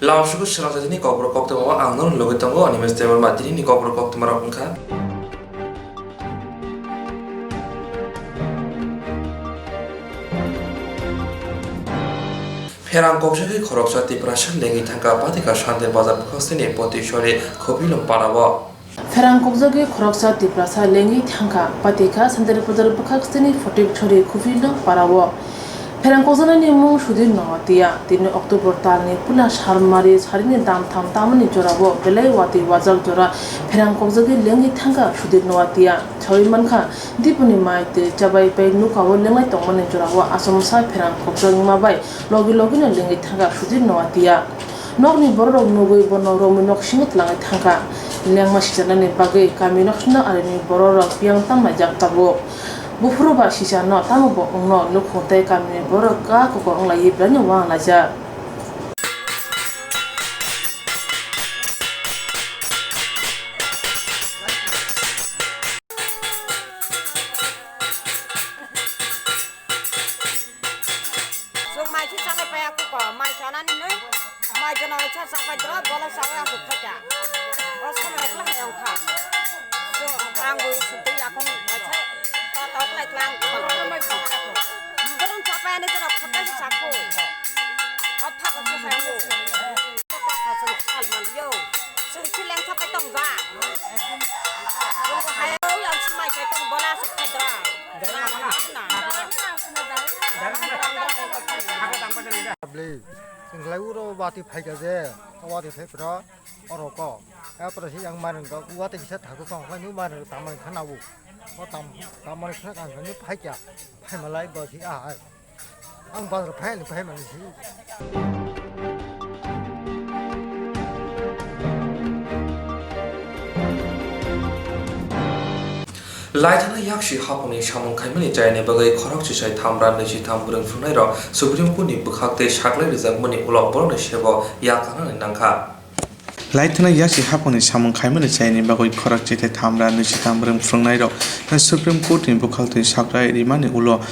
Langsung serasa ini koper kok temu angnon logo temu animes temu mati ini koper kok temu rapungka. Perang kopshaki korokshati prashan lengi tangka patika shanten bazar khostini potishori khobilum parawa. Perang kopshaki korokshati prashan lengi tangka patika shanten bazar khostini potishori khobilum parawa. Perang kopshani mung sudin nawatia 3 Oktober talni pula sharmari sarini dam tham tamani jorabo belai wati wajal jora perang kopshaki lengi tangka sudin nawatia choi manka dipuni maite chabai pai nukawo lengai tongmani jorabo asomsa perang kopshaki mabai logi na lengi tangka sudin nawatia nokni borok nugui bono romi nok singut langai tangka lengma sijanani bagai kami noksna areni borok piang tam majak tabo Bufuro ba sisa no tamu bo no nukhontai kami borok ka ko ngla yibrani wang laja so mai chi sale pa aku ko mai sana ni ne mai jana cha sa pa dra bola sa ya su thaja os ko na kla yang kha so ang bu su ti aku mai cha ta ta kla klang ko mai ko don cha pa ne jana khata si sa ko ot tha ko chi ha yo ta ka sa al man yo so chi leng cha pa tong za so ko ha yo yang chi mai cha tong bola su thaja Lauro bati phaikaje awati phepra oroko apra si yang maran ko uate bisa thaku song khani maran taman khanawu o taman khana kan ni phaikya phaimalai ba si a ang ba phai ni phaimal si Laithana yakshi haponi shamon khaimani jaine bagai khorok chisai thamra nechi thamburung funai ro Supreme Court ni bukhakte shaklai rijak mani ulok borone sebo yakana nangkha Laithana yakshi haponi shamon khaimani jaine bagai khorok chite thamra nechi thamburung funai ro Supreme Court ni bukhakte shaklai rimani ulo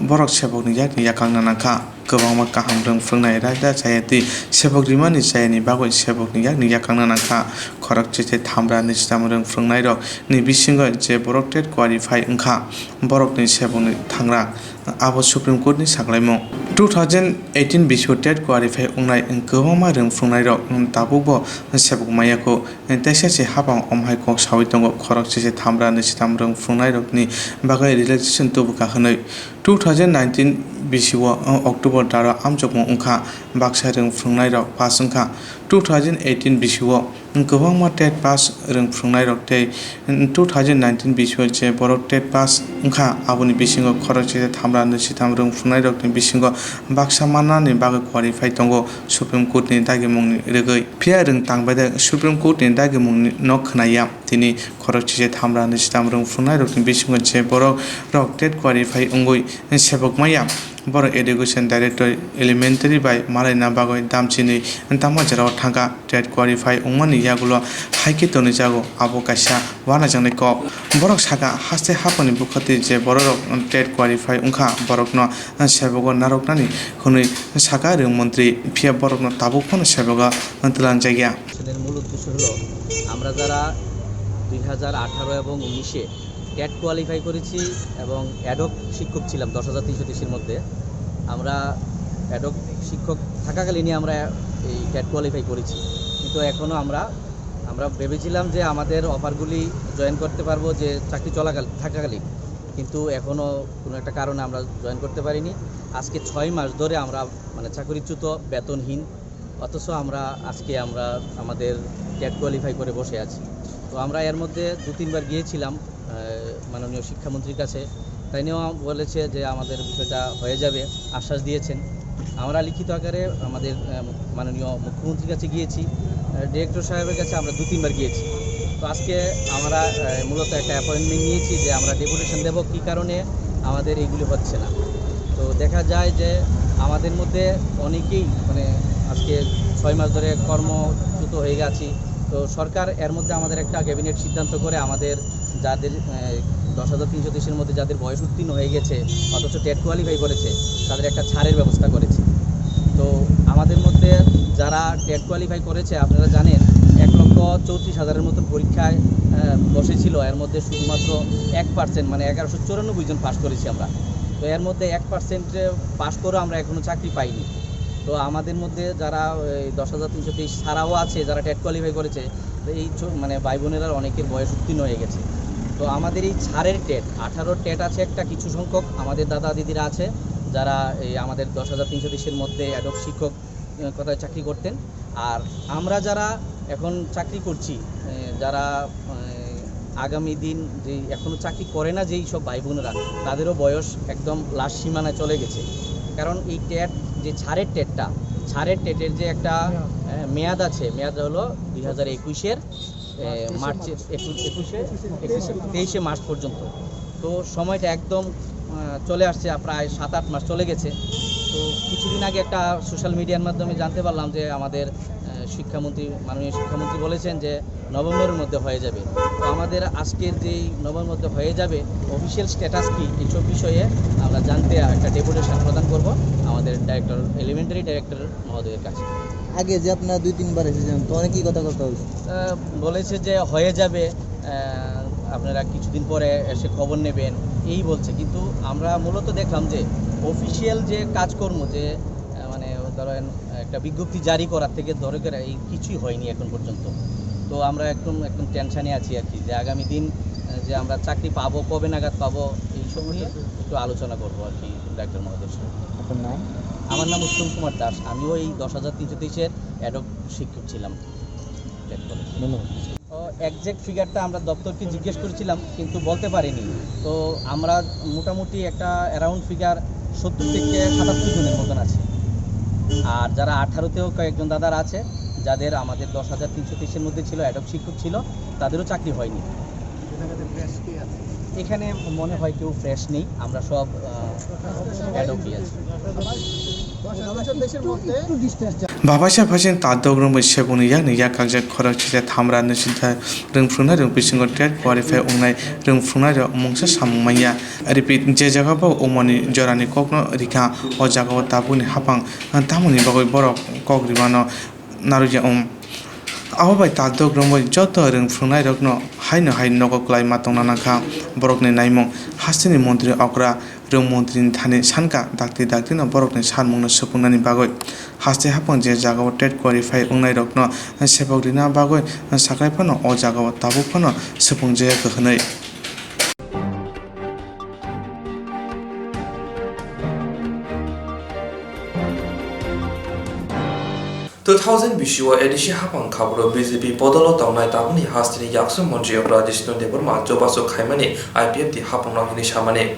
borok sebo ni yakni yakangna nangkha Kebangma kahamrung funai raja jayati sebok rimani jayani bagoi sebok ni yakni yakangna nangkha khorok chite thamra nechi thamburung funai ro ni bisingo je borok tet qualify ungkha borok ni sebok ni thangra abo Supreme Court ni saklaimo 2018 bisho tet qualify ungnai kebangma rung funai ro tabubo sebok mayako tesa se habang omhai kok sawi tongo khorok chite thamra nechi thamburung funai ro ni bagai relaxation tubuka khanai 2019 bishiwa October dara amjokmo ungkha baksa rung fungnai rok pas ungkha 2018 bishiwa gobangma tet pass rung fungnai rok tei 2019 bishiwa je borok tet pass ungkha aboni bisingo khorok chite thamra nechi thamrung fungnai rok ni bisingo baksa manna ni bagai qualify tongo Supreme Court ni dagimung ni regoi phia rung tangbada Supreme Court ni dagimung ni nok khnaya tini khorok chite thamra nechi thamrung fungnai rok ni bisingo je borok rok tet qualify ungoi sebok maya Boro Education Director Elementary by Malaina Bagoi Damchini and Tamajaro Tanga Ted Qualify Umani Yagulo Haiki Tonijago Abokasha Wanajani Ko Borok Saga Haste Haponi Bukati Je Borok Ted Qualify Unka Borokno and Sebogo Naroknani Huni Saga Montri Pia Borokno Tabukon Seboga Antilan Jagia. মূল উদ্দেশ্য হলো আমরা যারা 2018 এবং 19 cat qualify করেছি এবং ad hoc শিক্ষক ছিলাম 10,330 এর মধ্যে আমরা অ্যাডক শিক্ষক থাকাকালীনই আমরা এই ক্যাট কোয়ালিফাই করেছি কিন্তু এখনো আমরা ভেবেছিলাম যে আমাদের অফারগুলি জয়েন করতে পারবো যে চাকরি থাকাকালীন কিন্তু এখনো কোনো একটা কারণে আমরা জয়েন করতে পারিনি আজকে 6 মাস ধরে আমরা মানে চাকরিচ্যুত বেতনহীন অথচ আজকে আমরা আমাদের ক্যাট কোয়ালিফাই করে বসে আছি তো আমরা এর মধ্যে 2-3 বার গিয়েছিলাম মাননীয় শিক্ষামন্ত্রীর কাছে তাইনিও বলেছে যে আমাদের বিষয়টা হয়ে যাবে আশ্বাস দিয়েছেন আমরা লিখিত আকারে আমাদের মাননীয় মুখ্যমন্ত্রীর কাছে গিয়েছি ডিরেক্টর সাহেবের কাছে আমরা 2-3 বার গিয়েছি তো আজকে আমরা মূলত একটা অ্যাপয়েন্টমেন্ট নিয়েছি যে আমরা ডেপুটেশন দেব কী কারণে আমাদের এইগুলি হচ্ছে না তো দেখা যায় যে আমাদের মধ্যে অনেকেই মানে আজকে 6 মাস ধরে কর্মচ্যুত হয়ে গেছি তো সরকার এর মধ্যে আমাদের একটা ক্যাবিনেট সিদ্ধান্ত করে আমাদের যাদের 10,330 এর মধ্যে যাদের বয়স উত্তীর্ণ হয়ে গেছে অথচ টেট কোয়ালিফাই করেছে তাদের একটা ছাড়ের ব্যবস্থা করেছে তো আমাদের মধ্যে যারা টেট কোয়ালিফাই করেছে আপনারা জানেন 1,34,000-এর মতো পরীক্ষায় বসেছিল, এর মধ্যে শুধুমাত্র 1% মানে 1194 জন পাস করেছি আমরা। তো এর মধ্যে 1% পাস করেও আমরা এখনও চাকরি পাইনি। তো আমাদের মধ্যে যারা 10,323 ছাড়াও আছে যারা টেট কোয়ালিফাই করেছে, তো এই মানে ভাই বোনেরা অনেকের বয়স উত্তীর্ণ হয়ে গেছে। তো আমাদের এই ছাড়ের টেট 18 টেট আছে একটা, কিছু সংখ্যক আমাদের দাদা দিদিরা আছে যারা এই আমাদের 10,323-এর মধ্যে অ্যাডপ শিক্ষক কথায় চাকরি করতেন। আর আমরা যারা এখন চাকরি করছি, যারা আগামী দিন যে এখনও চাকরি করে না যেই সব ভাই বোনেরা, তাদেরও বয়স একদম লাস্ট সীমানায় চলে গেছে। কারণ এই টেট যে ছাড়ের টেটের যে একটা মেয়াদ আছে, মেয়াদ হলো 2021-এর মার্চের 23শে মার্চ পর্যন্ত। তো সময়টা একদম চলে আসছে, প্রায় 7-8 মাস চলে গেছে। তো কিছুদিন আগে একটা সোশ্যাল মিডিয়ার মাধ্যমে জানতে পারলাম যে আমাদের মাননীয় শিক্ষামন্ত্রী বলেছেন যে নভেম্বরের মধ্যে হয়ে যাবে। তো আমাদের আজকের যেই নভেম্বরের মধ্যে হয়ে যাবে অফিসিয়াল স্ট্যাটাস কি এইসব বিষয়ে আমরা জানতে একটা ডেপুটেশন প্রদান করব আমাদের এলিমেন্টারি ডাইরেক্টর মহোদয়ের কাছে। আগে যে আপনারা 2-3 বার এসেছেন তো অনেকেই কথা হয়েছে, বলেছে যে হয়ে যাবে, আপনারা কিছুদিন পরে এসে খবর নেবেন এই বলছে। কিন্তু আমরা মূলত দেখলাম যে অফিসিয়াল যে কাজকর্ম যে মানে ধরেন একটা বিজ্ঞপ্তি জারি করার থেকে ধরে করে এই কিছুই হয়নি এখন পর্যন্ত। তো আমরা একদম টেনশানে আছি আর কি, যে আগামী দিন যে আমরা চাকরি পাবো, কবে নাগাদ পাবো, এই সব নিয়ে একটু আলোচনা করবো আর কি ডাক্তার মহোদয়ের সাথে। আপনার নাম? আমার নাম উত্তম কুমার দাস, আমিও এই 10,323-এর অ্যাডপ শিক্ষক ছিলাম। ধন্যবাদ। একজ্যাক্ট ফিগারটা আমরা দপ্তরকে জিজ্ঞেস করেছিলাম কিন্তু বলতে পারিনি। তো আমরা মোটামুটি একটা অ্যারাউন্ড ফিগার 70 থেকে 77 জনের মতন আছে। আর যারা 18তেও কয়েকজন দাদারা আছে যাদের আমাদের 10,323-এর মধ্যে ছিল, অ্যাডপ শিক্ষক ছিল, তাদেরও চাকরি হয়নি। এখানে মনে হয় কেউ ফ্রেশ নেই, আমরা সব অ্যাডপই আছি। Babasha Pashin Tadogrum with Shebuniak, Yakak Korakcha Tamra Nishita, Rumfruna, Rumpishing Ted, Qualify Unai, Rumfruna, Mongsa Samaya, I repeat Jajabo, Omani, Jorani Kopno, Rika, or Jago Tabuni Hapang, and Tamuni Boy Boro, Kogrivano, Naruja Ahobai Tadogrum with Joto, Rumfruna, Rogno, Haino, Hainoko Climatonanaka, Borokne Naimo, Hastini Montri Okra. Mundrin Tani Sanka, Dactina, Borok, and Salmon, Supunani Bagoy. Haste Hapon, Jago, Ted qualify Unai Rokno, and Sepodina Bagoy, and Sakrapano, or Jago, Tabupano, Supunja Kahane. 2000 bishiwa edishi hapang khabro BJP podolo tawnai tabuni hastini yaksu monji opradishno deborma jobaso khaimani IPF di hapang nangini shamani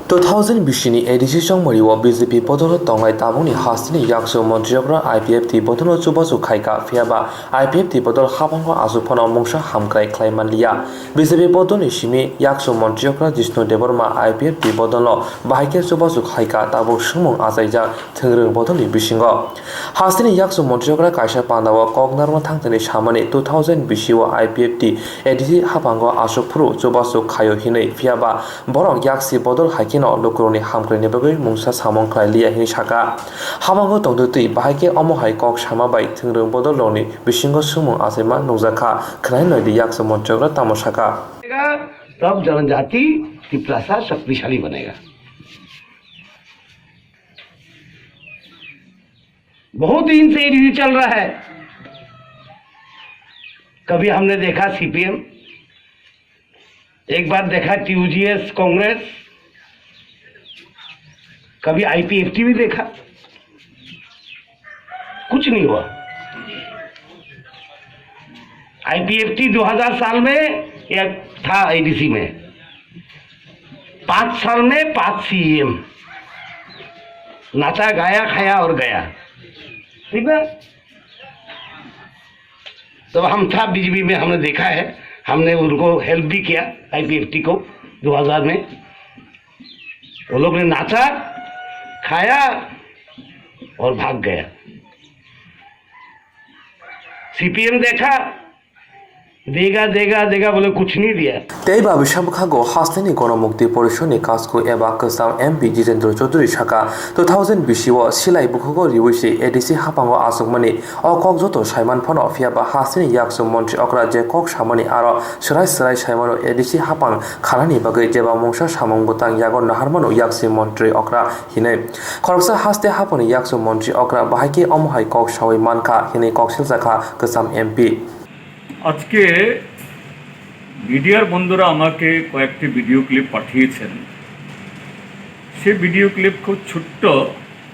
2000 bishini edishi songmori wa BJP podolo tawnai tabuni hastini yaksu monji opra IPF di podolo jobaso khaika fiaba IPF di podol hapang ko azupona mongsha hamkrai klaimanlia BJP podoni shimi yaksu monji opra dishno deborma IPF di podolo bahike jobaso khaika tabo sumong azaija thengreng podoni bishingo Hastini yaksu Montreal Kaisha Pandawa Kognarma Tangtani Shamani 2000 Bishiwa IPFT Edisi Hapango Asopro Jobaso Kayo Hine Fiaba Borok Yaksi Bodol Hakino Lokroni Hamkre Nebagui Mungsa Samon Klailia Hinshaka Hamango Tongduti Bahake Omohai Kok Shamabai Tingrung Bodoloni Bishingo Sumo Asema Nuzaka Kraino di yaksu Montreal Tamoshaka तब जनजाति की प्रसा शक्तिशाली बनेगा बहुत दिन से ये चल रहा है कभी हमने देखा सीपीएम एक बार देखा टीयूजीएस कांग्रेस कभी आईपीएफटी भी देखा कुछ नहीं हुआ आईपीएफटी 2000 साल में या था एडीसी में 5 साल में 5 सीएम नाचा गाया खाया और गया ठीक है तो हम था बीजेपी में हमने देखा है हमने उनको हेल्प भी किया आईपीएफटी को 2000 में वो लोग ने नाचा खाया और भाग गया सीपीएम देखा देगा देगा देगा बोले कुछ नहीं दिया। तेईबा बिशाबखागो हास्तेनि गणमुक्ति परिषदनि काजखौ एबा कोसाम एमपि जितेन्द्र चौधुरी साका 2020 सिलाइ बुखगो रिवैसि एडिसि हापांगो आसुकमानि अकक जतो साइमान फनो फियाबा हास्तेनि याक्सु मन्त्रि अक्रा जे कक सामानि आरो सराय साइमानो एडिसि हापां खानानि बागै जेबा मंसा सामं बुतां यागो नाहारमानो याक्सि मन्त्रि अक्रा हिनै खरबसा हास्ते हापानि याक्सु मन्त्रि अक्रा बाहायके अमहाय कक सावै मानखा हिनै ककसिल जाखा कोसाम एमपि আজকে মিডিয়ার বন্ধুরা আমাকে কয়েকটি ভিডিও ক্লিপ পাঠিয়েছেন। সে ভিডিও ক্লিপ খুব ছোট্ট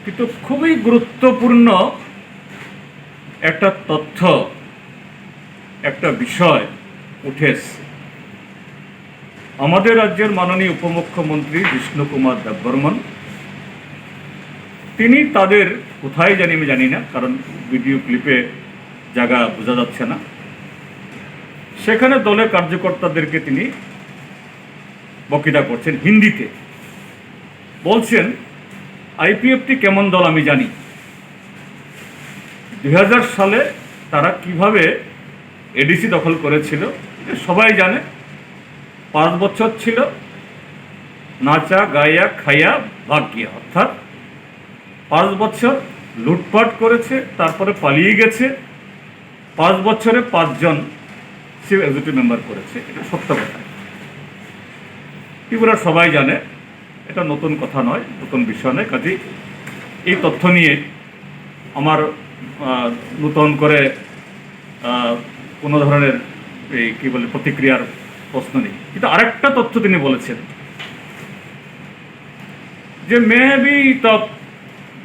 কিন্তু খুবই গুরুত্বপূর্ণ একটা তথ্য, একটা বিষয় উঠে এসেছে। আমাদের রাজ্যের মাননীয় উপমুখ্যমন্ত্রী বিষ্ণু কুমার দেববর্মন তিনি তাদের কোথায় জানি আমি জানি না, কারণ ভিডিও ক্লিপে জায়গা বোঝা যাচ্ছে না, সেখানে দলের কার্যকর্তাদেরকে তিনি বক্তৃতা করছেন হিন্দিতে। বলছেন আইপিএফটি কেমন দল আমি জানি, 2000 সালে তারা কিভাবে এডিসি দখল করেছিল সবাই জানে। 5 বছর ছিল নাচা গাইয়া খাইয়া ভাগিয়া, অর্থাৎ 5 বছর লুটপাট করেছে, তারপরে পালিয়ে গেছে। 5 বছরে 5 জন চিফ এক্সিকিউটিভ মেম্বার করেছে, এটা সত্য কথা। ত্রিপুরার সবাই জানে, এটা নতুন কথা নয়, নতুন বিষয় নয়। কাজেই এই তথ্য নিয়ে আমার নতুন করে কোনো ধরনের এই কী বলে প্রতিক্রিয়ার প্রশ্ন নেই। কিন্তু আরেকটা তথ্য তিনি বলেছেন যে मैं भी तब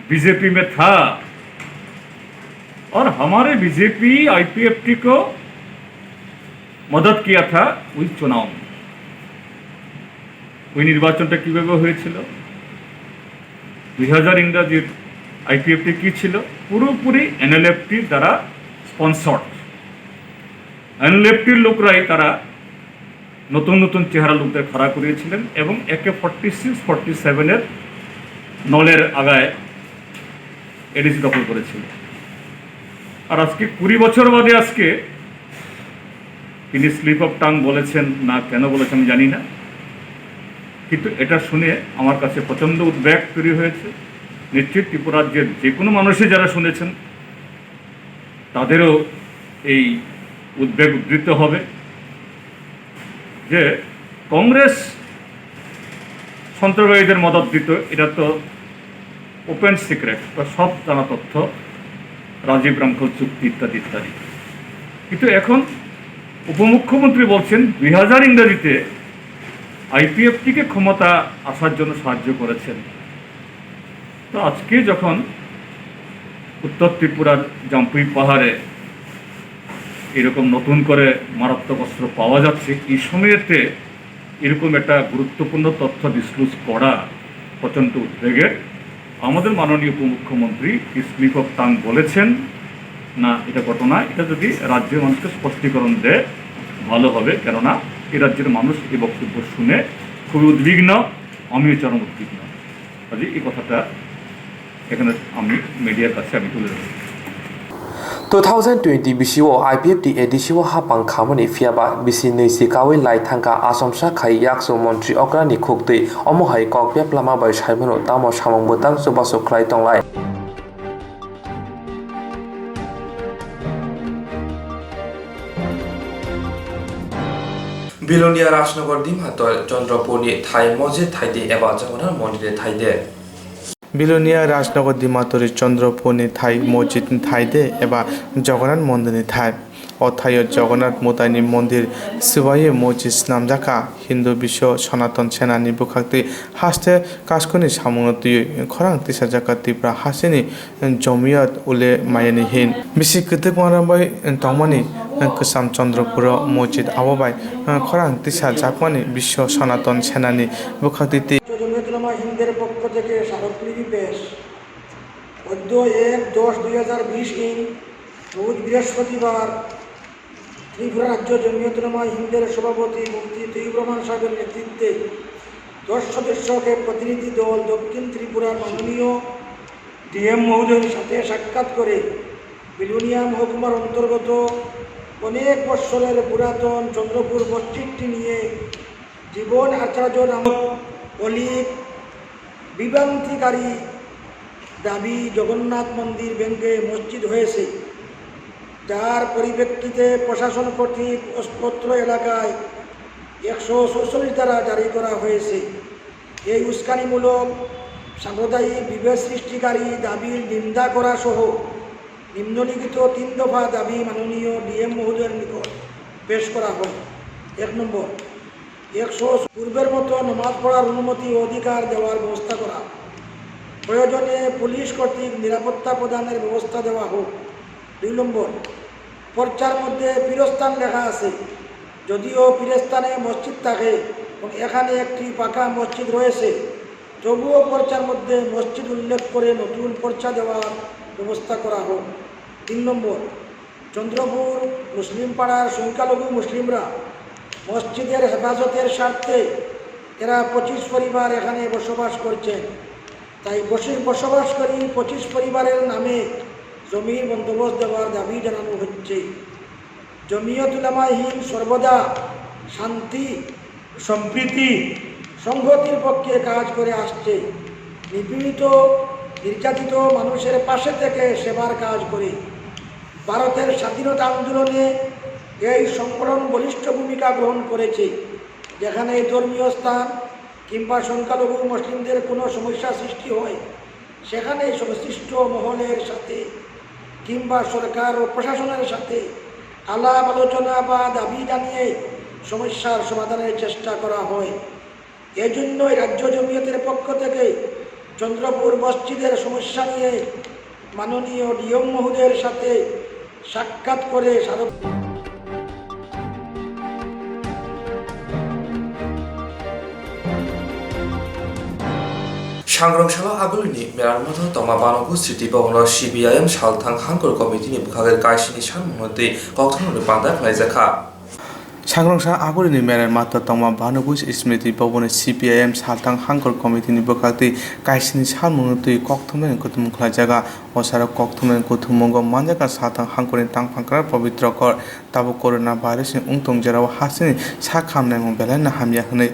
बीजेपी में था और हमारे बीजेपी आईपीएफटी को मदद किया था ওই चुनाव में। ওই নির্বাচনটা কীভাবে হয়েছিল, 2000 ইংরাজির আইপিএফটি কী ছিল, পুরোপুরি এনএলএফটির দ্বারা স্পন্সর্ড। এনএলএফটির লোকরাই তারা নতুন নতুন চেহারা লোকদের খাড়া করিয়েছিলেন এবং AK-46, 47-এর নলের আগায় এডিসি দখল করেছিল। আর আজকে 20 বছর বাদে আজকে তিনি স্লিপ অফ টাং বলেছেন না কেন বলেছেন আমি জানি না, কিন্তু এটা শুনে আমার কাছে প্রচণ্ড উদ্বেগ তৈরি হয়েছে। নিশ্চিত ত্রিপুরা রাজ্যের যে কোনো মানুষই যারা শুনেছেন তাদেরও এই উদ্বেগ উদ্ধৃত হবে যে কংগ্রেস সন্ত্রাসবাদীদের মদত দিত, এটা তো ওপেন সিক্রেট বা সব জানা তথ্য, রাজীব রামফল চুক্তি ইত্যাদি ইত্যাদি। কিন্তু এখন উপমুখ্যমন্ত্রী বলছেন 2000 ইংরেজিতে আইপিএফটিকে ক্ষমতা আসার জন্য সাহায্য করেছেন। তো আজকে যখন উত্তর ত্রিপুরার জাম্পুই পাহাড়ে এরকম নতুন করে মারাত্মক অস্ত্র পাওয়া যাচ্ছে, এই সময়তে এরকম একটা গুরুত্বপূর্ণ তথ্য ডিসক্লোজ করা প্রচণ্ড উদ্বেগের। আমাদের মাননীয় উপমুখ্যমন্ত্রী স্লিপ অফ টাং বলেছেন না এটা ঘটনা, এটা যদি রাজ্যের মানুষকে স্পষ্টীকরণ দেয় ভালো হবে, কেননা এই রাজ্যের মানুষ এই বক্তব্য শুনে খুবই উদ্বিগ্ন, আমিও চরম উদ্বিগ্ন। কাজে এই কথাটা এখানে আমি মিডিয়ার কাছে আমি তুলে ধরি। 2020 BCO IPFT ADCO hapang khamani fiaba BC neisi kawi lai thangka asomsa khai yakso montri okrani khukti omohai kokpe plama bai saimono tamo samong botang subaso khlai tonglai Belonia Rajnagar ডিমহাতল চন্দ্রপুরনি থাই মসজিদ থাইদে এবা জগন্নাথ মন্দিরে থাইদে বিলোনিয়া রাজনগর ডিমাতরি চন্দ্রপুরনি থাই মসজিদ থাইদে এবা জগন্নাথ মন্দিরনি থাই অথায় জগন্নাথ মোতাইনি মন্দির সিবাইয়ে মসজিদ নামজাকা হিন্দু বিশ্ব সনাতন সেনানি বুখাক্তি হাসতে কাসকনি সামুনতি খরাং তিসা জাকা তিপ্রা হাসিনি জমিয়ত উলে মায়ানি হিন বিসি কৃতক মারাবাই তংমানি কোসাম চন্দ্রপুর মসজিদ আবাবাই খরাং তিসা জাকমানি বিশ্ব সনাতন সেনানি বুখাক্তি হিন্দের পক্ষ থেকে স্মারকলিপি পেশ 14/10/2020 ইং রোজ বৃহস্পতিবার ত্রিপুরা রাজ্য জমিয়তুলামা হিন্দের সভাপতি মুফতি তৈয়ব রহমান সাহেবের নেতৃত্বে 10 সদস্যকে প্রতিনিধি দল দক্ষিণ ত্রিপুরার মাননীয় ডিএম মহোদয়ের সাথে সাক্ষাৎ করে বিলোনিয়া মহকুমার অন্তর্গত অনেক বৎসরের পুরাতন চন্দ্রপুর মসজিদটি নিয়ে জীবন আচার্য নামক অলিক বিভ্রান্তিকারী দাবি জগন্নাথ মন্দির ভেঙে মসজিদ হয়েছে, যার পরিপ্রেক্ষিতে প্রশাসন কর্তৃক অস্পত্র এলাকায় 146 ধারা জারি করা হয়েছে। এই উস্কানিমূলক সাম্প্রদায়িক বিভেদ সৃষ্টিকারী দাবির নিন্দা করা সহ নিম্নলিখিত 3 দফা দাবি মাননীয় ডিএম মহোদয়ের নিকট পেশ করা হয়। 1 নম্বর, 100 পূর্বের মতো নামাজ পড়ার অনুমতি ও অধিকার দেওয়ার ব্যবস্থা করা, প্রয়োজনে পুলিশ কর্তৃক নিরাপত্তা প্রদানের ব্যবস্থা দেওয়া হোক। 2 নম্বর, পর্চার মধ্যে পীরস্থান লেখা আছে, যদিও পীরস্থানে মসজিদ থাকে এবং এখানে একটি পাকা মসজিদ রয়েছে, তবুও পর্চার মধ্যে মসজিদ উল্লেখ করে নতুন পর্চা দেওয়ার ব্যবস্থা করা হোক। 3 নম্বর, চন্দ্রপুর মুসলিম পাড়ার সংখ্যালঘু মুসলিমরা মসজিদের হেফাজতের স্বার্থে এরা 25 পরিবার এখানে বসবাস করছেন, তাই বসবাসকারী 25 পরিবারের নামে জমির বন্দোবস্ত দেওয়ার দাবি জানানো হচ্ছে। জমিয়ত উলামায়ে হিন্দ সর্বদা শান্তি, সম্প্রীতি, সংহতির পক্ষে কাজ করে আসছে। নিপীড়িত, নির্যাতিত মানুষের পাশে থেকে সেবার কাজ করে। ভারতের স্বাধীনতা আন্দোলনে এই সংগঠন বলিষ্ঠ ভূমিকা গ্রহণ করেছে। যেখানে ধর্মীয় স্থান কিংবা সংখ্যালঘু মুসলিমদের কোনো সমস্যা সৃষ্টি হয়, সেখানে সংশ্লিষ্ট মহলের সাথে কিংবা সরকার ও প্রশাসনের সাথে আলাপ আলোচনা বা দাবি জানিয়ে সমস্যার সমাধানের চেষ্টা করা হয়। এজন্যই রাজ্য জমিয়তের পক্ষ থেকে চন্দ্রপুর মসজিদের সমস্যা নিয়ে মাননীয় ডিএম মহোদয়ের সাথে সাক্ষাৎ করে 상그렁샤가 아글니 메랄마도 동마바노구 시티버너 CBIM 살탕 한글 커미티니 북학의 가이시니 샤문어데 걱정을 반다 플라이자카 상그렁샤 아고리니 메랄 마터 동마 바노구스 스미티 버번의 CBIM 살탕 한글 커미티니 북학의 가이시니 샤문어데 걱정을 그tum 클라자가 어사라 걱정을 그tummon거 만자가 살탕 한글의 땅판크라 পবিত্রকর তাবো করোনা ভাইরাস উংতংজেরাও হাসিনি সাখামনাং বেলানা হামিয়া হনে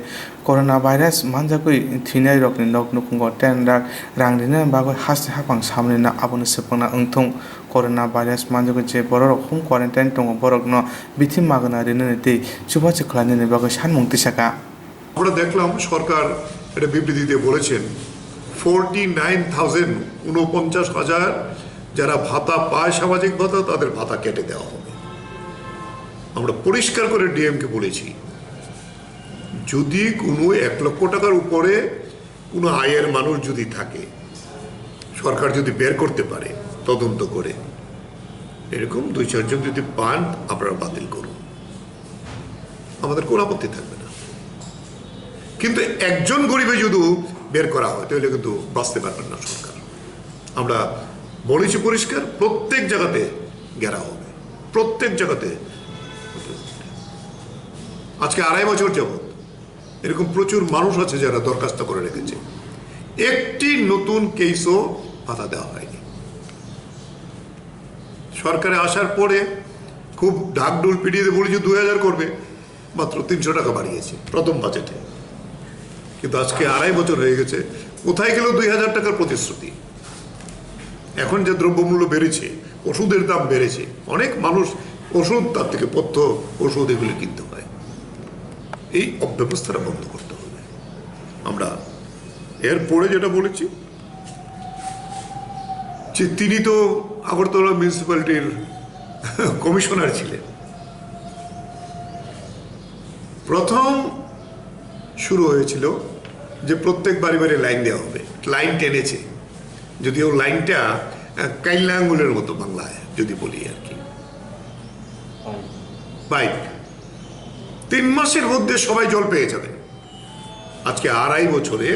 করোনা ভাইরাস মানজাকই থিনাই রকনি নকনুকুঙ্গ টেনরাক রাংদিনা বাগো হাসি হাপাং সামনেনা আবনো সেপনা উংথং করোনা ভাইরাস মানজাকই যে বড়রক হোম কোয়ারেন্টাইন দङ বড়রকন বিথি মাগনা রেনেতে সুবাচে খলানিনি বাগো সানমুং তিসাকা আমরা দেখলাম সরকার একটা বিবৃতিতে বলেছেন 49,000 যারা ভাতা পায় সামাজিক ভাতা তাদের ভাতা কেটে দেওয়া হবে। আমরা পরিষ্কার করে ডিএমকে বলেছি, যদি কোনো 1 লক্ষ টাকার উপরে কোনো আয়ের মানুষ যদি থাকে, সরকার যদি বের করতে পারে তদন্ত করে, এরকম 2-4 জন যদি পান আপনারা বাতিল করুন, আমাদের কোনো আপত্তি থাকবে না। কিন্তু একজন গরিবে যদি বের করা হয় তাহলে কিন্তু বাঁচতে পারবেন না সরকার। আমরা বলেছি পরিষ্কার, প্রত্যেক জায়গাতে ঘেরা হবে, প্রত্যেক জায়গাতে। আজকে 2.5 বছর যাবত এরকম প্রচুর মানুষ আছে যারা দরখাস্ত করে রেখেছে, একটি নতুন কেসও ভাতা দেওয়া হয়নি। সরকারে আসার পরে খুব ঢাকঢোল পিটিয়ে বলেছে 2000 করবে, মাত্র 300 টাকা বাড়িয়েছে প্রথম বাজেটে। কিন্তু আজকে 2.5 বছর হয়ে গেছে, কোথায় গেল 2000 টাকার প্রতিশ্রুতি? এখন যে দ্রব্যমূল্য বেড়েছে, ওষুধের দাম বেড়েছে, অনেক মানুষ ওষুধ, তার থেকে পথ্য ওষুধ এগুলি কিনতে হয়। এই অব্যবস্থাটা বন্ধ করতে হবে। আমরা এরপরে যেটা বলেছি যে তিনি তো আগরতলা মিউনিসিপ্যালিটির কমিশনার ছিলেন। প্রথম শুরু হয়েছিল যে প্রত্যেক বাড়ি বাড়ি লাইন দেওয়া হবে, লাইন টেনেছে, যদিও লাইনটা কাইল্লা আঙ্গুলের মতো বাংলায় যদি বলি আর কি, পাইপ। 3 মাসের মধ্যে সবাই জল পেয়ে যাবেন। আজকে 2.5 বছরে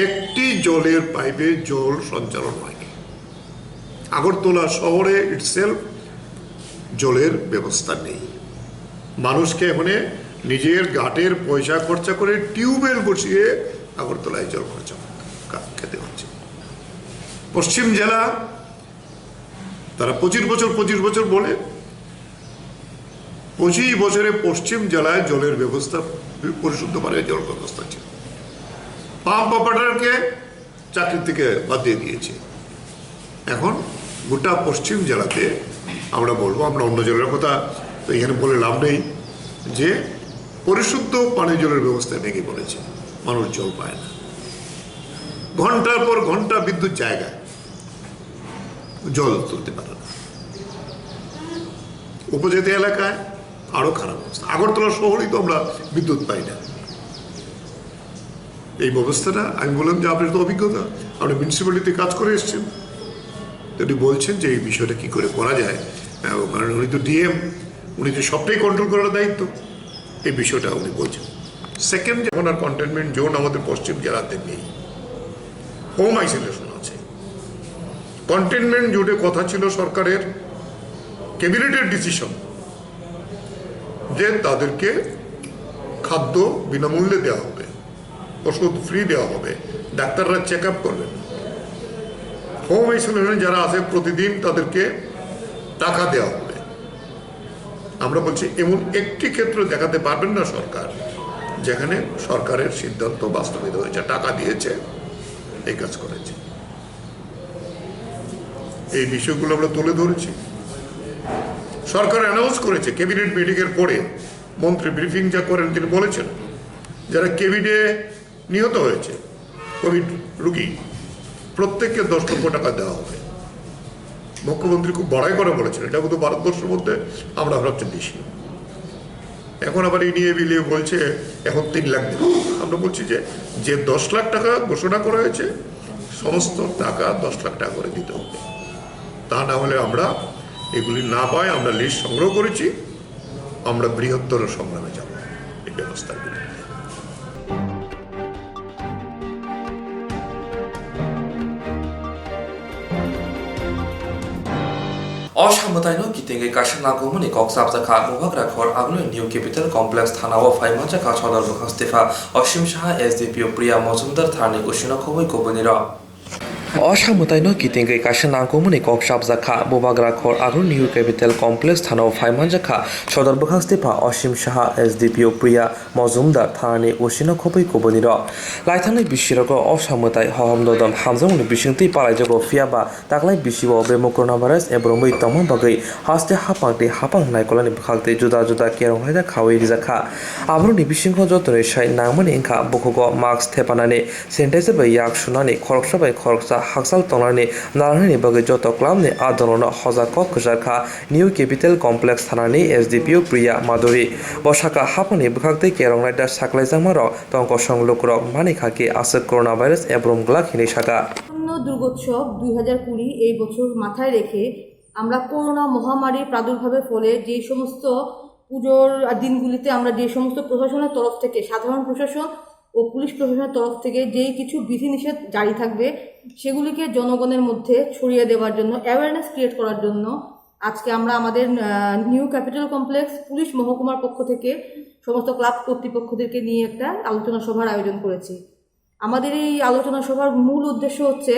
একটি জলের পাইপে জল সঞ্চালন হয়নি। আগরতলা শহরে ইটসেলফ জলের ব্যবস্থা নেই। মানুষকে মানে নিজের ঘাটের পয়সা খরচা করে টিউবওয়েল বসিয়ে আগরতলায় জল খরচা খেতে হচ্ছে। পশ্চিম জেলা তারা 25 বছর বলে 25 বছরে পশ্চিম জেলায় জলের ব্যবস্থা, পরিশুদ্ধ পানীয় জল ব্যবস্থা ছিল। পাম্প অপারেটরকে চাকরি থেকে বাদ দিয়ে দিয়েছে। এখন গোটা পশ্চিম জেলাতে আমরা বলবো, আমরা অন্য জেলার কথা তো এখানে বলে লাভ নেই, যে পরিশুদ্ধ পানীয় জলের ব্যবস্থা ভেঙে পড়েছে, মানুষ জল পায় না। ঘন্টার পর ঘন্টা বিদ্যুৎ জায়গায় জল তুলতে পারে না। উপজাতি এলাকায় আরো খারাপ অবস্থা। আগরতলা শহরেই তো আমরা বিদ্যুৎ পাই না। এই ব্যবস্থাটা আমি বললাম যে আপনার তো অভিজ্ঞতা, আপনি মিউনিসিপ্যালিটিতে কাজ করে এসছেন, উনি বলছেন যে এই বিষয়টা কি করে করা যায়, কারণ উনি তো ডিএম, উনি তো সবটাই কন্ট্রোল করার দায়িত্ব, এই বিষয়টা উনি বলছেন। সেকেন্ড, যখন আর কন্টেনমেন্ট জোন আমাদের পশ্চিম জেলাতে নেই, হোম আইসোলেশন আছে। কন্টেনমেন্ট জোনে কথা ছিল সরকারের, ক্যাবিনেটের ডিসিশন, যে তাদেরকে খাদ্য বিনামূল্যে দেওয়া হবে, ওষুধ ফ্রি দেওয়া হবে, ডাক্তাররা চেক আপ করবেন। হোম আইসোলেশনে যারা আছে প্রতিদিন তাদেরকে টাকা দেওয়া হবে। আমরা বলছি এমন একটি ক্ষেত্র দেখাতে পারবেন না সরকার যেখানে সরকারের সিদ্ধান্ত বাস্তবায়িত হয়েছে, টাকা দিয়েছে, এই কাজ করেছে। এই বিষয়গুলো আমরা তুলে ধরেছি। সরকার অ্যানাউন্স করেছে ক্যাবিনেট মিটিংয়ের পরে, মন্ত্রী ব্রিফিং যা করেন তিনি বলেছেন যারা কেভিডে নিহত হয়েছে, কোভিড রোগী, প্রত্যেককে 10 লক্ষ টাকা দেওয়া হবে। মুখ্যমন্ত্রী খুব বড়াই করে বলেছেন, এটা কিন্তু ভারতবর্ষের মধ্যে আমরা ভাবছি বেশি। এখন আবার এই নিয়ে বিলিয়ে বলছে এখন 3 লাখ দেবে। আমরা বলছি যে 10 লাখ টাকা ঘোষণা করা হয়েছে, সমস্ত টাকা 10 লাখ টাকা করে দিতে হবে। তা না হলে আমরা এগুলি না পাই, আমরা লিস্ট সংগ্রহ করেছি, আমরা বৃহত্তর সংগ্রামে যাব এই ব্যবস্থার বিরুদ্ধে। অসামতাইনো কিতেঙ্গে কাশন নাগমনি কক্সাব জাখা মুভাগ রাখর আগলো নিউ ক্যাপিটাল কমপ্লেক্স থানা ও ফাইমা জাখা ছদর বখাস্তেফা অসীম সাহা এসডিপিও প্রিয়া মজুমদার থানি উশিনা খবই কবনির অসামতাইনো কিতেঙ্গে কাশন নাগমনি কক্সাব জাখা মুভাগ রাখর আগলো নিউ ক্যাপিটাল কমপ্লেক্স থানা ও ফাইমা জাখা ছদর বখাস্তেফা অসীম সাহা এসডিপিও প্রিয়া মজুমদার থানি উশিনা খবই কবনির লাইথানি বিশিরগ অসামতাই হহমদদম হামজামনি বিশিংতি পালাইজগ ফিয়াবা তাকলাই বিশিব বেমো করোনা ভাইরাস এবং মই তমা বাগৈ হাসতে হাপাং নাইকলানি বখালতে जुदा जुदा केरं हायदा खावै रिजाखा आब्रुनि बिसिंख जतनै साइ नांमानि इंखा बखग मास्क थेपानानै सेनिटाइजार बै याक सुनानै खरकसा बै खरकसा हाकसाल तंनानै नारायणनि बागै जत क्लाबनि आदलन हजाक गजाखा निउ कैपिटल कमप्लेक्स थानानि एसडीपीओ प्रिया माधुरी बसाका हापानि बखालते केरं हायदा साकलाइजामार तंक संलोकरक मानिखाके आसक করোনা ভাইরাস এবং গ্লাখিনি শাখা দুর্গোৎসব 2020 এই বছর মাথায় রেখে আমরা করোনা মহামারীর প্রাদুর্ভাবের ফলে যে সমস্ত পুজোর দিনগুলিতে আমরা যে সমস্ত প্রশাসনের তরফ থেকে, সাধারণ প্রশাসন ও পুলিশ প্রশাসনের তরফ থেকে যেই কিছু বিধিনিষেধ জারি থাকবে সেগুলিকে জনগণের মধ্যে ছড়িয়ে দেওয়ার জন্য, অ্যাওয়ারনেস ক্রিয়েট করার জন্য আজকে আমরা আমাদের নিউ ক্যাপিটাল কমপ্লেক্স পুলিশ মহকুমার পক্ষ থেকে সমস্ত ক্লাব কর্তৃপক্ষদেরকে নিয়ে একটা আলোচনা সভার আয়োজন করেছি। আমাদের এই আলোচনা সভার মূল উদ্দেশ্য হচ্ছে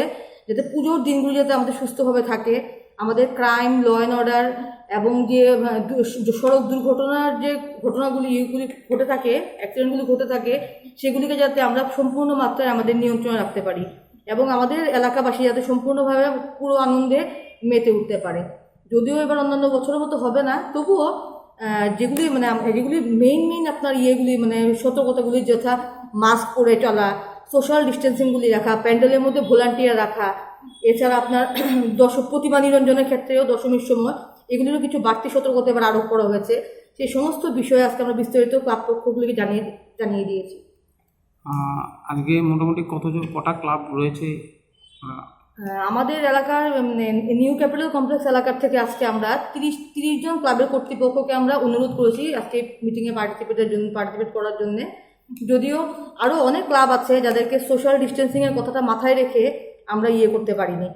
যাতে পুজোর দিনগুলি যাতে আমাদের সুস্থভাবে থাকে, আমাদের ক্রাইম, ল অ্যান্ড অর্ডার এবং যে সড়ক দুর্ঘটনার যে ঘটনাগুলি ইয়েগুলি ঘটে থাকে, অ্যাক্সিডেন্টগুলি ঘটে থাকে, সেগুলিকে যাতে আমরা সম্পূর্ণ মাত্রায় আমাদের নিয়ন্ত্রণে রাখতে পারি এবং আমাদের এলাকাবাসী যাতে সম্পূর্ণভাবে পুরো আনন্দে মেতে উঠতে পারে। যদিও এবার অন্যান্য বছরের মতো হবে না, তবুও যেগুলি যেগুলি মেইন আপনার ইয়েগুলি সতর্কতাগুলি, যথা মাস্ক পরে চলা, সোশ্যাল ডিস্টেন্সিংগুলি রাখা, প্যান্ডেলের মধ্যে ভলান্টিয়ার রাখা, এছাড়া আপনার প্রতিমা নিরঞ্জনের ক্ষেত্রেও দশমীর সময় এগুলিরও কিছু বাড়তি সতর্কতা এবার আরোপ করা হয়েছে। সেই সমস্ত বিষয়ে আজকে আমরা বিস্তারিত ক্লাব পক্ষগুলিকে জানিয়ে দিয়েছি। আজকে মোটামুটি কটা ক্লাব রয়েছে আমাদের এলাকার নিউ ক্যাপিটাল কমপ্লেক্স এলাকার থেকে আজকে আমরা 30 জন ক্লাবের কর্তৃপক্ষকে আমরা অনুরোধ করেছি আজকে মিটিংয়ে পার্টিসিপেট করার জন্য। যদিও আরও অনেক ক্লাব আছে যাদেরকে সোশ্যাল ডিস্টেন্সিংয়ের কথাটা মাথায় রেখে আমরা করতে পারিনি,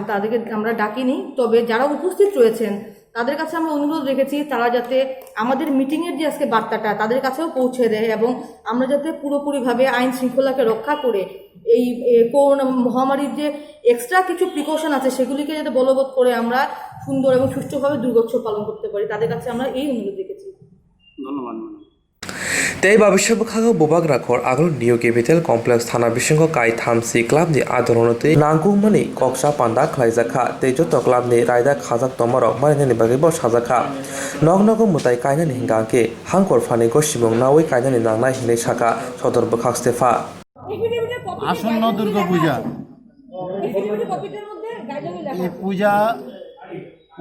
তাদেরকে আমরা ডাকিনি। তবে যারা উপস্থিত রয়েছেন তাদের কাছে আমরা অনুরোধ রেখেছি তারা যাতে আমাদের মিটিংয়ের যে আজকে বার্তাটা তাদের কাছেও পৌঁছে দেয় এবং আমরা যাতে পুরোপুরিভাবে আইন শৃঙ্খলাকে রক্ষা করে এই করোনা মহামারীর যে এক্সট্রা কিছু প্রিকশন আছে সেগুলিকে যাতে বলবৎ করে আমরা সুন্দর এবং সুষ্ঠুভাবে দুর্গোৎসব পালন করতে পারি, তাদের কাছে আমরা এই অনুরোধ রেখেছি। ধন্যবাদ। Tei babisha bukhago bobak rakhor aglo New Capital Complex thana bisingo kai thamsi club ni adoronoti nanggung mani koksa panda khlaijakha tei joto club ni raida khajak tomorok marini ni bagi bo sajakha nognogo mutai kaina ni hingangke hangkor phani go simong nawi kaina ni nangnai hinai saka sodor bukhak stefa আসন্ন দুর্গাপূজা এই পূজা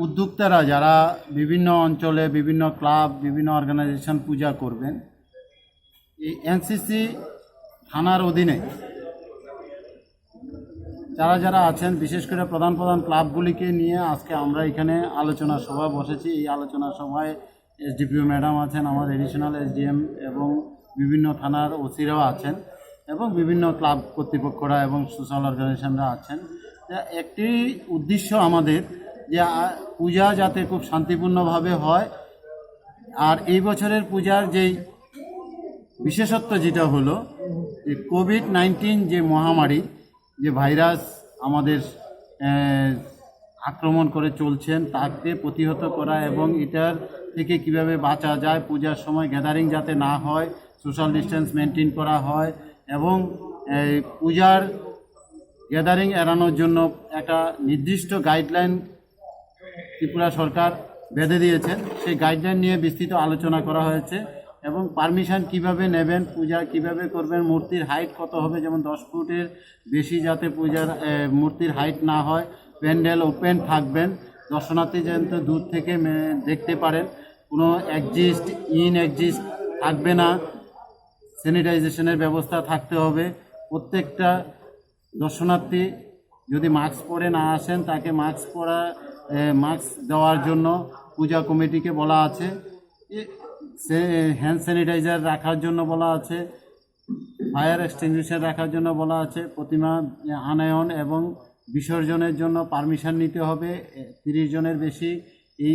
উদ্যোক্তারা যারা বিভিন্ন অঞ্চলে বিভিন্ন club বিভিন্ন organisation পূজা করবেন এই এনসিসি থানার অধীনে যারা যারা আছেন বিশেষ করে প্রধান প্রধান ক্লাবগুলিকে নিয়ে আজকে আমরা এখানে আলোচনা সভা বসেছি। এই আলোচনা সভায় এসডিপিও ম্যাডাম আছেন, আমার এডিশনাল এসডিএম এবং বিভিন্ন থানার ওসিরাও আছেন এবং বিভিন্ন ক্লাব কর্তৃপক্ষরা এবং সোশ্যাল অর্গানাইজেশনরা আছেন। একটি উদ্দেশ্য আমাদের যে পূজা যাতে খুব শান্তিপূর্ণভাবে হয়। আর এই বছরের পূজার যেই বিশেষত্ব যেটা হলো যে কোভিড-19 যে মহামারী যে ভাইরাস আমাদের আক্রমণ করে চলছেন তাকে প্রতিহত করা এবং এটার থেকে কিভাবে বাঁচা যায়, পূজার সময় গ্যাদারিং যাতে না হয়, সোশ্যাল ডিস্টেন্স মেনটেন করা হয় এবং পূজার গ্যাদারিং এড়ানোর জন্য একটা নির্দিষ্ট গাইডলাইন ত্রিপুরা সরকার বেঁধে দিয়েছেন। সেই গাইডলাইন নিয়ে বিস্তৃত আলোচনা করা হয়েছে এবং পারমিশন কিভাবে নেবেন, পূজা কিভাবে করবেন, মূর্তির হাইট কত হবে, যেমন 10 ফুটের বেশি যাতে পূজার মূর্তির হাইট না হয়, প্যান্ডেল ওপেন থাকবেন, দর্শনার্থী যেন দূর থেকে দেখতে পারেন, কোনো এক্সিস্ট থাকবে না, স্যানিটাইজেশনের ব্যবস্থা থাকতে হবে, প্রত্যেকটা দর্শনার্থী যদি মাস্ক পরে না আসেন তাকে মাস্ক দেওয়ার জন্য পূজা কমিটিকে বলা আছে, হ্যান্ড স্যানিটাইজার রাখার জন্য বলা আছে, ফায়ার এক্সটিংগুইশার রাখার জন্য বলা আছে, প্রতিমা আনয়ন এবং বিসর্জনের জন্য পারমিশন নিতে হবে। 30 জনের বেশি এই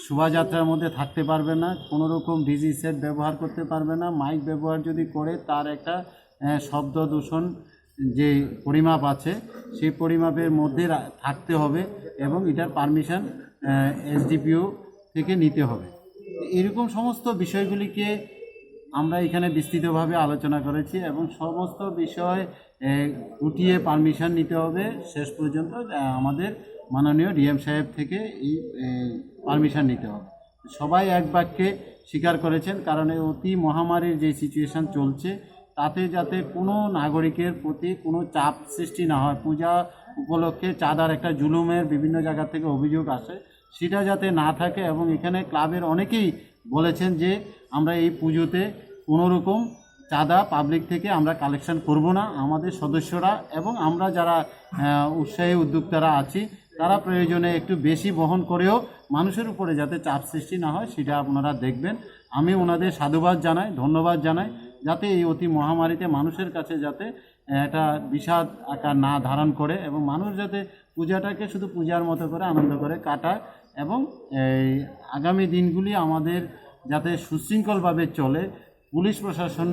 শোভাযাত্রার মধ্যে থাকতে পারবে না, কোনো রকম ডিজি সেট ব্যবহার করতে পারবে না, মাইক ব্যবহার যদি করে তার একটা শব্দ দূষণ যে পরিমাপ আছে সেই পরিমাপের মধ্যে থাকতে হবে এবং এটার পারমিশন এসডিপিও থেকে নিতে হবে। এরকম সমস্ত বিষয়গুলিকে আমরা এখানে বিস্তৃতভাবে আলোচনা করেছি এবং সমস্ত বিষয় গুটিয়ে পারমিশন নিতে হবে। শেষ পর্যন্ত আমাদের মাননীয় ডিএম সাহেব থেকে এই পারমিশন নিতে হবে। সবাই এক বাক্যে স্বীকার করেছেন, কারণ এই অতি মহামারীর যে সিচুয়েশান চলছে তাতে যাতে কোনো নাগরিকের প্রতি কোনো চাপ সৃষ্টি না হয়, পূজা উপলক্ষে চাঁদার একটা জুলুমের বিভিন্ন জায়গা থেকে অভিযোগ আসে, সেটা যাতে না থাকে। এবং এখানে ক্লাবের অনেকেই বলেছেন যে আমরা এই পুজোতে কোনো রকম চাঁদা পাবলিক থেকে আমরা কালেকশন করব না, আমাদের সদস্যরা এবং আমরা যারা উৎসাহী উদ্যোক্তারা আছি তারা প্রয়োজনে একটু বেশি বহন করেও মানুষের উপরে যাতে চাপ সৃষ্টি না হয় সেটা আপনারা দেখবেন। আমি ওনাদের সাধুবাদ জানাই, ধন্যবাদ জানাই, যাতে এই অতি মহামারীতে মানুষের কাছে যাতে একটা বিষাদ আকার না ধারণ করে এবং মানুষ যাতে পূজাটাকে শুধু পূজার মতো করে আনন্দ করে কাটায় এবং আগামী দিনগুলি আমাদের যাতে সুশৃঙ্খলভাবে চলে। পুলিশ প্রশাসন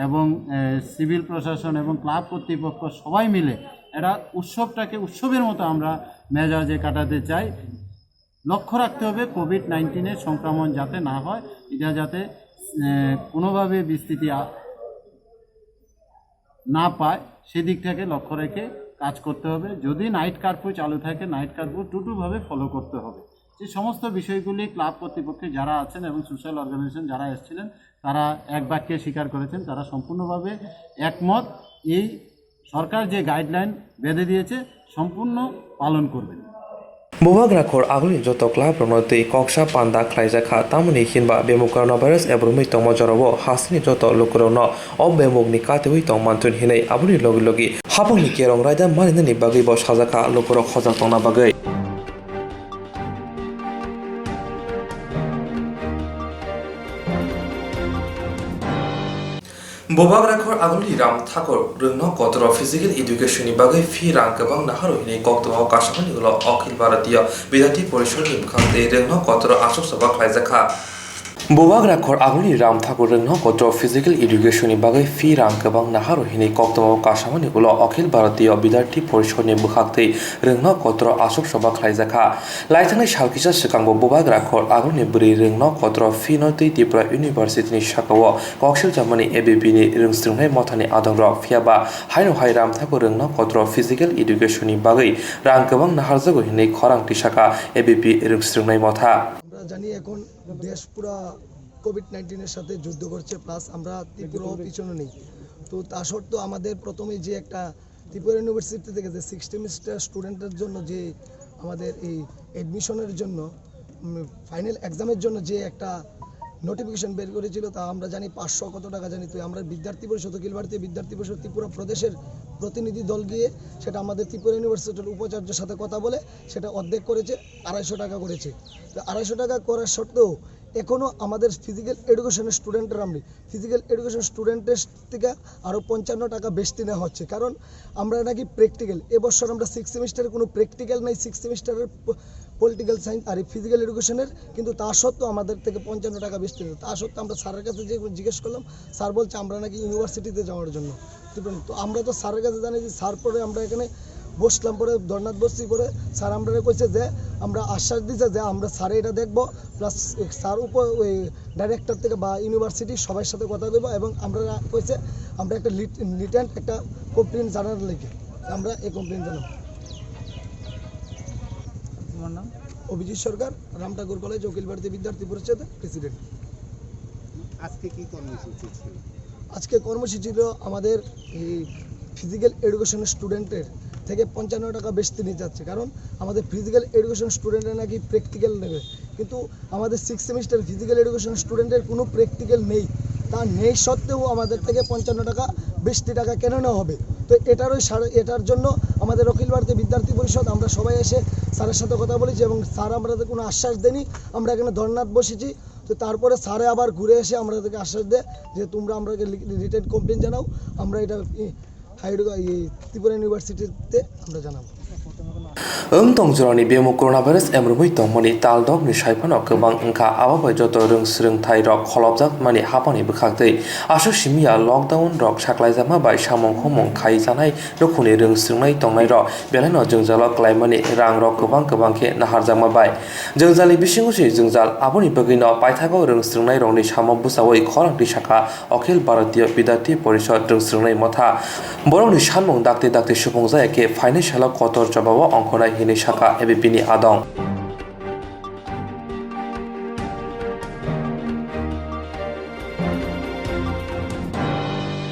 এবং সিভিল প্রশাসন এবং ক্লাব কর্তৃপক্ষ সবাই মিলে এটা উৎসবটাকে উৎসবের মতো আমরা মেজাজে কাটাতে চাই। লক্ষ্য রাখতে হবে কোভিড-19 সংক্রমণ যাতে না হয়, এটা যাতে কোনোভাবে বিস্তৃতি না পায় সেদিকটাকে লক্ষ্য রেখে কাজ করতে হবে। যদি নাইট কারফিউ চালু থাকে নাইট কারফিউ টুটুভাবে ফলো করতে হবে। যে সমস্ত বিষয়গুলি ক্লাব কর্তৃপক্ষে যারা আছেন এবং সোশ্যাল অর্গানাইজেশন যারা এসেছিলেন তারা এক বাক্যে স্বীকার করেছেন, তারা সম্পূর্ণভাবে একমত, এই সরকার যে গাইডলাইন বেঁধে দিয়েছে সম্পূর্ণ পালন করবেন। Bobak rakhor agli joto club ronoti koksa panda khlaijaka tamoni hinba bemuk coronavirus ebrumi tongmo jorobo hasini joto lukurono ob bemuk ni katewi tongmantun hinai abuni logi logi hapongni kerong raida manini bagi bo sajaka lukurok khojak tongna bagai Bobak rakhor agli ram thakor rungno kotro physical education ni bagai fi rang kabang naharo hinai kokto kashamani ulo akhil bharatiya bidyarthi porishod ni bkhangte rungno kotro ashok sabha khlaijaka Bubag rakhor aguni ram thakur rengno kotro physical education ni bagai fi rang kebang naharo hini koktamo kasamani ulo akhil bharatiya bidarthi porishod ni bukhaktei rengno kotro asok sabha khlaijaka laithani salkisa sikangbo bubag rakhor aguni bri rengno kotro fi notei Tripura University ni shakawo kokshil jamani ABP ni rengstrungnai mothani adongra phiaba haino hai ram thakur rengno kotro physical education ni bagai rang kebang naharjago hini khorang tisaka ABP rengstrungnai motha আমরা জানি এখন দেশ পুরা COVID-19 এর সাথে যুদ্ধ করছে plus আমরা ত্রিপুরাও পিছনে নেই তো তা সত্ত্বেও আমাদের প্রথমে যে একটা ত্রিপুরা ইউনিভার্সিটি থেকে যে 6 সেমিস্টার স্টুডেন্টের জন্য যে আমাদের এই অ্যাডমিশনের জন্য ফাইনাল এক্সামের জন্য যে একটা নোটিফিকেশন বের করেছিল তা আমরা জানি 500 কত টাকা জানি তো আমরা বিদ্যার্থী পরিষদ অখিল ভারতীয় বিদ্যার্থী পরিষদ ত্রিপুরা প্রদেশের প্রতিনিধি দল গিয়ে সেটা আমাদের ত্রিপুরা ইউনিভার্সিটির উপাচার্যের সাথে কথা বলে সেটা অর্ধেক করেছে 250 টাকা করেছে তো 250 টাকা করার সত্ত্বেও এখনও আমাদের ফিজিক্যাল এডুকেশনের স্টুডেন্টের আমরা ফিজিক্যাল এডুকেশন স্টুডেন্টের থেকে আরও 55 টাকা বেশি নেওয়া হচ্ছে কারণ আমরা নাকি প্র্যাকটিক্যাল এবছর আমরা 6 সেমিস্টারে কোনো প্র্যাকটিক্যাল নাই 6 সেমিস্টারের পলিটিক্যাল সায়েন্স আর ফিজিক্যাল এডুকেশনের কিন্তু তা সত্ত্বেও আমাদের থেকে 55 টাকা বেশি তা সত্ত্বেও আমরা স্যারের কাছে যে জিজ্ঞেস করলাম স্যার বলছে আমরা নাকি ইউনিভার্সিটিতে যাওয়ার জন্য তো আমরা তো স্যারের কাছে জানি যে স্যার পরে আমরা এখানে বসলাম পরে ধর্নাথ বসছি পরে স্যার আমরা কইছে যে আমরা আশ্বাস দিয়েছে যে আমরা স্যারে এটা দেখবো প্লাস স্যার উপর ওই ডাইরেক্টর থেকে বা ইউনিভার্সিটি সবার সাথে কথা বলবো এবং আমরা কইছে আমরা একটা রিটেন একটা কমপ্লেন জানার লেগে আমরা এই কমপ্লেন জানাবো। তোমার নাম? অভিজিৎ সরকার, রামঠাকুর কলেজ অখিল ভারতীয় বিদ্যার্থী পরিষদের প্রেসিডেন্ট। আজকে কি কর্মসূচি ছিল? আজকে কর্মসূচি ছিল আমাদের এই ফিজিক্যাল এডুকেশনের স্টুডেন্টের থেকে 55 টাকা বেশি নিয়ে যাচ্ছে কারণ আমাদের ফিজিক্যাল এডুকেশন স্টুডেন্টের নাকি প্র্যাকটিক্যাল নেবে কিন্তু আমাদের 6 সেমিস্টার ফিজিক্যাল এডুকেশন স্টুডেন্টের কোনো প্র্যাকটিক্যাল নেই তা নেই সত্ত্বেও আমাদের থেকে 55 টাকা বেশি টাকা কেন নেওয়া হবে তো এটার জন্য আমাদের অখিল ভারতীয় বিদ্যার্থী পরিষদ আমরা সবাই এসে স্যারের সাথে কথা বলেছি এবং স্যার আমাদের কোনো আশ্বাস দেয়নি আমরা এখানে ধর্নাথ বসেছি তো তারপরে স্যারে আবার ঘুরে এসে আমাদেরকে আশ্বাস দেয় যে তোমরা আমাকে রিটেন কমপ্লেন জানাও আমরা এটা ত্রিপুরা ইউনিভার্সিটিতে আমরা জানাবো। Tongzorani bemo coronavirus emrumui tongmani taldok ni saipano kebang engka ababai joto reungsreng thai rok kholobjak mani hapani bukhaktei asho simia lockdown rok saklaijama bai samong homong khai janai rokhuni reungsrengnai tongnai rok belano jongjalo klaimani rang rok kebang khe naharjama bai jongjali bisingosi jongjal aboni bagino paithago reungsrengnai rokni samong busawai khorangti saka Akhil Bharatiya Bidarthi Porishod reungsrengnai motha borokni samong dakte supungjaya ke financial kotor jabao ongkhonai hini saka ABP ni adong